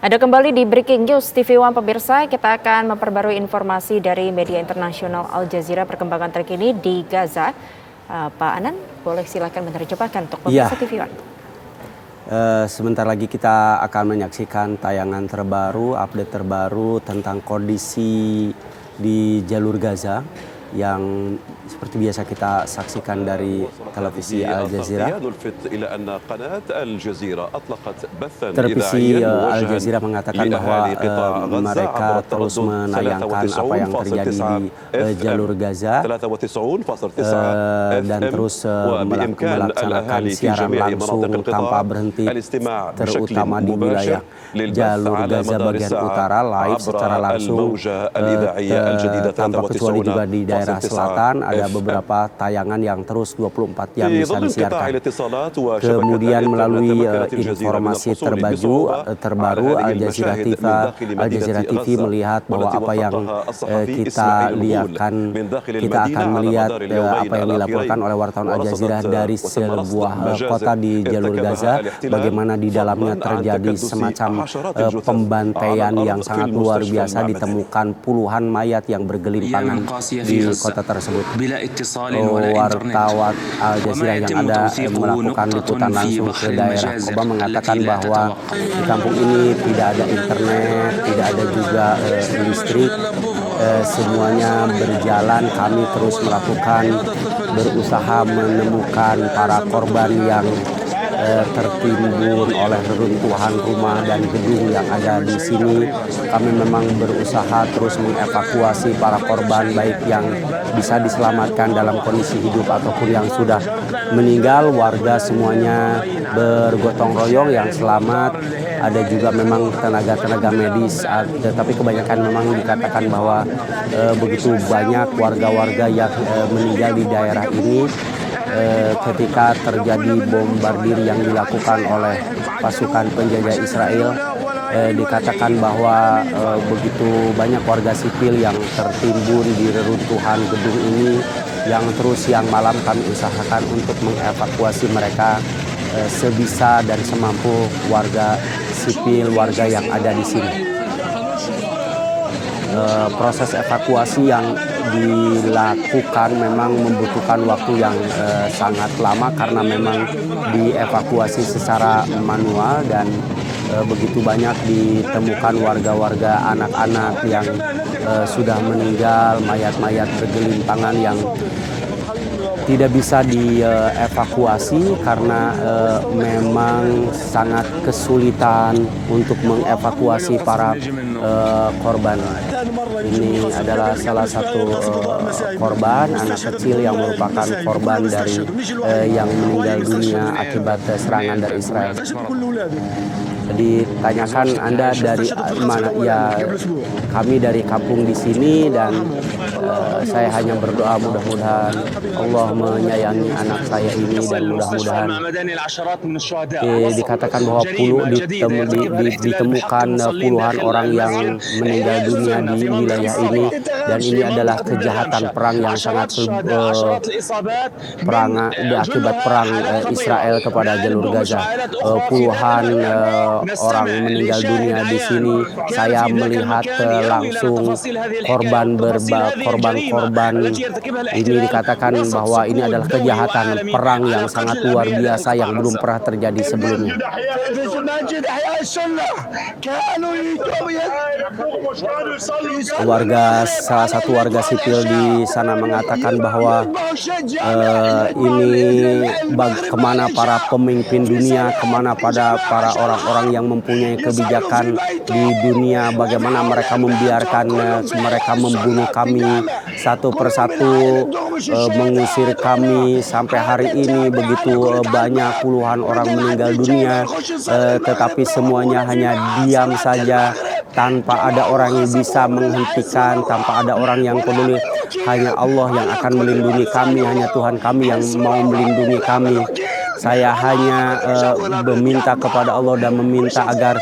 Ada kembali di Breaking News TV One pemirsa, kita akan memperbarui informasi dari media internasional Al Jazeera perkembangan terkini di Gaza. Pak Anan, boleh silakan menerjemahkan untuk pemirsa TV One. Sebentar lagi kita akan menyaksikan tayangan terbaru, update terbaru tentang kondisi di jalur Gaza yang seperti biasa kita saksikan dari televisi Al Jazeera. Televisi Al Jazeera mengatakan bahwa mereka terus menayangkan apa yang terjadi di jalur Gaza dan terus melaksanakan siaran langsung tanpa berhenti, terutama di wilayah jalur Gaza bagian utara, live secara langsung tanpa kecuali juga di daerah selatan. Ada beberapa tayangan yang terus 24 jam bisa disiarkan. Kemudian melalui informasi terbaru Al Jazeera TV melihat bahwa apa yang kita akan melihat apa yang dilaporkan oleh wartawan Al Jazeera dari sebuah kota di jalur Gaza, bagaimana di dalamnya terjadi semacam pembantaian yang sangat luar biasa, ditemukan puluhan mayat yang bergelimpangan di kota tersebut. Wartawan Al Jazeera yang ada melakukan liputan langsung ke daerah korban mengatakan bahwa di kampung ini tidak ada internet, tidak ada juga listrik, semuanya berjalan. Kami terus berusaha menemukan para korban yang tertimbun oleh reruntuhan rumah dan gedung yang ada di sini. Kami memang berusaha terus mengevakuasi para korban, baik yang bisa diselamatkan dalam kondisi hidup ataupun yang sudah meninggal. Warga semuanya bergotong royong, yang selamat ada juga memang tenaga medis, tetapi kebanyakan memang dikatakan bahwa begitu banyak warga-warga yang meninggal di daerah ini ketika terjadi bombardir yang dilakukan oleh pasukan penjajah Israel. Dikatakan bahwa begitu banyak warga sipil yang tertimbun di reruntuhan gedung ini, yang terus siang malam kami usahakan untuk mengevakuasi mereka sebisa dan semampu warga sipil, warga yang ada di sini. Proses evakuasi yang dilakukan memang membutuhkan waktu yang sangat lama karena memang dievakuasi secara manual dan begitu banyak ditemukan warga-warga, anak-anak yang sudah meninggal, mayat-mayat bergelimpangan yang tidak bisa dievakuasi karena memang sangat kesulitan untuk mengevakuasi para korban. Ini adalah salah satu korban, anak kecil yang merupakan korban dari yang meninggal dunia akibat serangan dari Israel. Ditanyakan Anda dari mana? Ya, kami dari kampung di sini dan saya hanya berdoa mudah-mudahan Allah menyayangi anak saya ini dan mudah-mudahan dikatakan bahwa ditemukan puluhan orang yang meninggal dunia di wilayah ini, dan ini adalah kejahatan perang yang sangat akibat perang Israel kepada jalur Gaza. Puluhan orang meninggal dunia di sini. Saya melihat langsung korban ini. Dikatakan bahwa ini adalah kejahatan perang yang sangat luar biasa yang belum pernah terjadi sebelumnya. Salah satu warga sipil di sana mengatakan bahwa kemana para pemimpin dunia, kemana pada para orang-orang yang mempunyai kebijakan di dunia, bagaimana mereka membiarkan mereka membunuh kami satu persatu, mengusir kami sampai hari ini. Begitu banyak puluhan orang meninggal dunia, tetapi semuanya hanya diam saja tanpa ada orang yang bisa menghentikan, tanpa ada orang yang peduli. Hanya Allah yang akan melindungi kami, hanya Tuhan kami yang mau melindungi kami. Saya hanya meminta kepada Allah dan meminta agar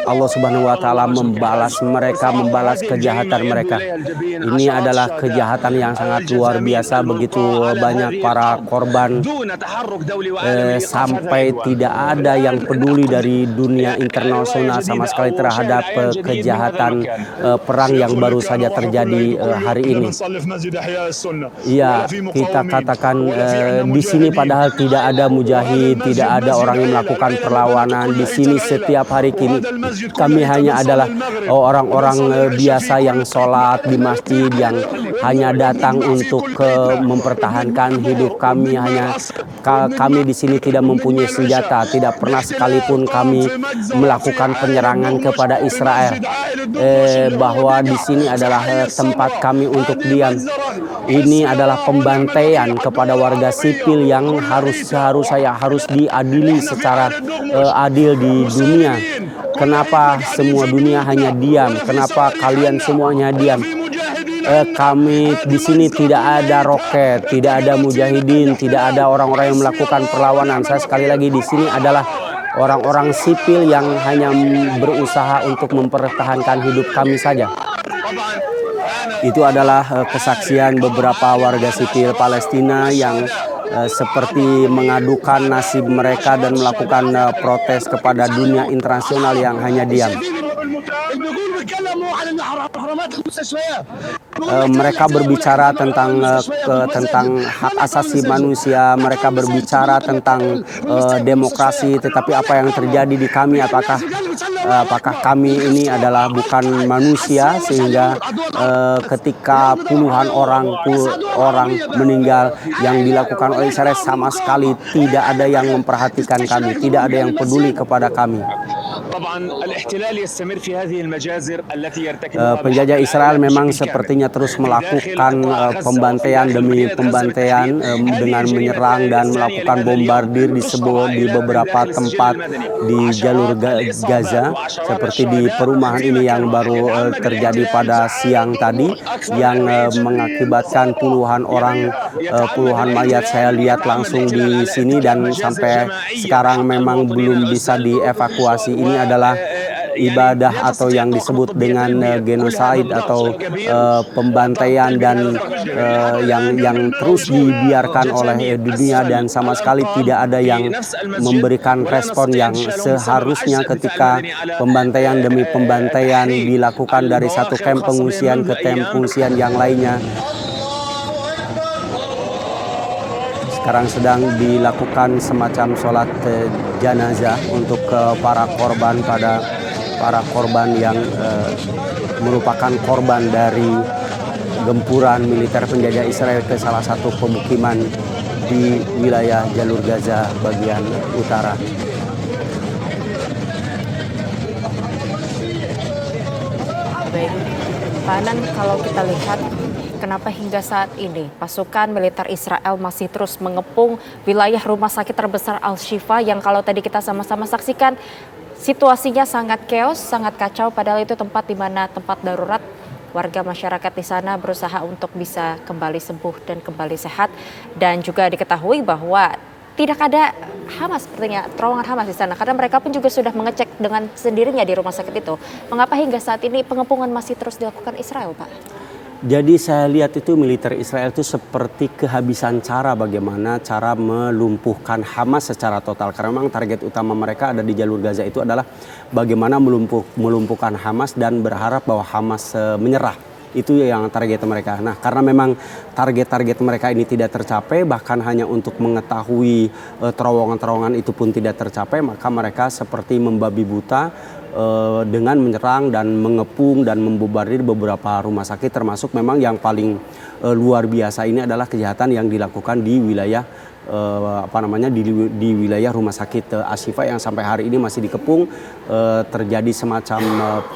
Allah Subhanahu wa Ta'ala membalas mereka, membalas kejahatan mereka. Ini adalah kejahatan yang sangat luar biasa, begitu banyak para korban, sampai tidak ada yang peduli dari dunia internasional sama sekali terhadap kejahatan perang yang baru saja terjadi hari ini. Iya, kita katakan di sini padahal tidak ada mujahid, tidak ada orang yang melakukan perlawanan. Di sini setiap hari kami hanya adalah orang-orang biasa yang sholat di masjid, yang hanya datang untuk mempertahankan hidup kami. Kami di sini tidak mempunyai senjata, tidak pernah sekalipun kami melakukan penyerangan kepada Israel. Bahwa di sini adalah tempat kami untuk diam. Ini adalah pembantaian kepada warga sipil yang harus diadili secara adil di dunia. Kenapa semua dunia hanya diam? Kenapa kalian semuanya diam? Kami di sini tidak ada roket, tidak ada mujahidin, tidak ada orang-orang yang melakukan perlawanan. Saya sekali lagi di sini adalah orang-orang sipil yang hanya berusaha untuk mempertahankan hidup kami saja. Itu adalah kesaksian beberapa warga sipil Palestina yang seperti mengadukan nasib mereka dan melakukan protes kepada dunia internasional yang hanya diam. Mereka berbicara tentang hak asasi manusia, mereka berbicara tentang demokrasi, tetapi apa yang terjadi di kami, apakah kami ini adalah bukan manusia, sehingga ketika puluhan orang meninggal yang dilakukan oleh Israel, sama sekali tidak ada yang memperhatikan kami, tidak ada yang peduli kepada kami. Penjajah Israel memang sepertinya terus melakukan pembantaian demi pembantaian dengan menyerang dan melakukan bombardir di beberapa tempat di jalur Gaza, seperti di perumahan ini yang baru terjadi pada siang tadi, yang mengakibatkan puluhan mayat. Saya lihat langsung di sini dan sampai sekarang memang belum bisa dievakuasi. Ini adalah ibadah atau yang disebut dengan genosid atau pembantaian dan yang terus dibiarkan oleh dunia, dan sama sekali tidak ada yang memberikan respon yang seharusnya ketika pembantaian demi pembantaian dilakukan dari satu kamp pengungsian ke kamp pengungsian yang lainnya. Sekarang sedang dilakukan semacam sholat jenazah untuk para korban yang merupakan korban dari gempuran militer penjajah Israel ke salah satu pemukiman di wilayah jalur Gaza bagian utara. Baik, Pak Anan, kalau kita lihat kenapa hingga saat ini pasukan militer Israel masih terus mengepung wilayah rumah sakit terbesar Al-Shifa yang kalau tadi kita sama-sama saksikan situasinya sangat chaos, sangat kacau, padahal itu tempat di mana tempat darurat. Warga masyarakat di sana berusaha untuk bisa kembali sembuh dan kembali sehat, dan juga diketahui bahwa tidak ada Hamas, sepertinya terowongan Hamas di sana, karena mereka pun juga sudah mengecek dengan sendirinya di rumah sakit itu. Mengapa hingga saat ini pengepungan masih terus dilakukan Israel, Pak? Jadi saya lihat itu militer Israel itu seperti kehabisan cara bagaimana cara melumpuhkan Hamas secara total. Karena memang target utama mereka ada di jalur Gaza itu adalah bagaimana melumpuhkan Hamas dan berharap bahwa Hamas menyerah. Itu yang target mereka. Nah, karena memang target-target mereka ini tidak tercapai, bahkan hanya untuk mengetahui terowongan-terowongan itu pun tidak tercapai, maka mereka seperti membabi buta dengan menyerang dan mengepung dan membombardir beberapa rumah sakit, termasuk memang yang paling luar biasa ini adalah kejahatan yang dilakukan di wilayah di wilayah rumah sakit Al-Shifa yang sampai hari ini masih dikepung. Terjadi semacam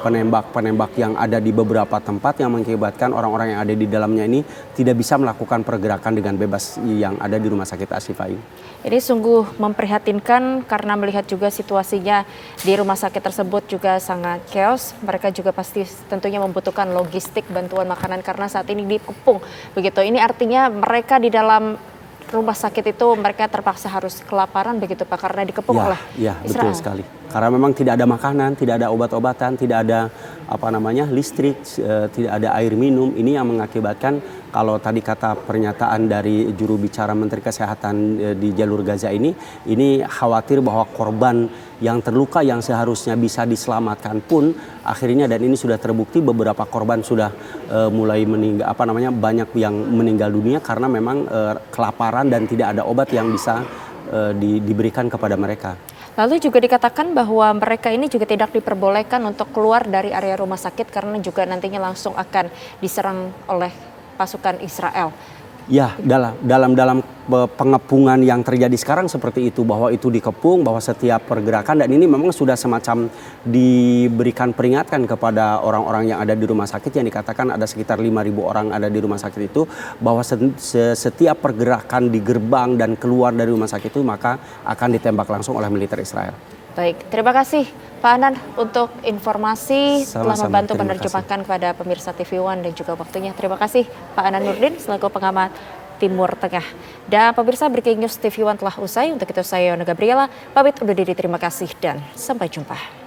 penembak-penembak yang ada di beberapa tempat yang mengakibatkan orang-orang yang ada di dalamnya ini tidak bisa melakukan pergerakan dengan bebas yang ada di rumah sakit Al-Shifa ini. Ini sungguh memprihatinkan karena melihat juga situasinya di rumah sakit tersebut juga sangat chaos. Mereka juga pasti tentunya membutuhkan logistik bantuan makanan karena saat ini dikepung. Begitu. Ini artinya mereka di dalam rumah sakit itu mereka terpaksa harus kelaparan begitu Pak, karena dikepung oleh Israel. Betul sekali. karena memang tidak ada makanan, tidak ada obat-obatan, tidak ada listrik, tidak ada air minum. Ini yang mengakibatkan kalau tadi kata pernyataan dari juru bicara Menteri Kesehatan di jalur Gaza ini khawatir bahwa korban yang terluka yang seharusnya bisa diselamatkan pun akhirnya, dan ini sudah terbukti beberapa korban sudah mulai meninggal, banyak yang meninggal dunia karena memang kelaparan dan tidak ada obat yang bisa diberikan kepada mereka. Lalu juga dikatakan bahwa mereka ini juga tidak diperbolehkan untuk keluar dari area rumah sakit karena juga nantinya langsung akan diserang oleh pasukan Israel. Ya, dalam pengepungan yang terjadi sekarang seperti itu, bahwa itu dikepung, bahwa setiap pergerakan, dan ini memang sudah semacam diberikan peringatan kepada orang-orang yang ada di rumah sakit, yang dikatakan ada sekitar 5.000 orang ada di rumah sakit itu, bahwa setiap pergerakan di gerbang dan keluar dari rumah sakit itu maka akan ditembak langsung oleh militer Israel. Baik, terima kasih Pak Anan untuk informasi. Sama-sama, telah membantu terima menerjemahkan kepada pemirsa TV One dan juga waktunya. Terima kasih Pak Anan Nurdin selaku pengamat Timur Tengah. Dan pemirsa, Breaking News TV One telah usai. Untuk itu saya Yona Gabriela pamit undur diri, terima kasih dan sampai jumpa.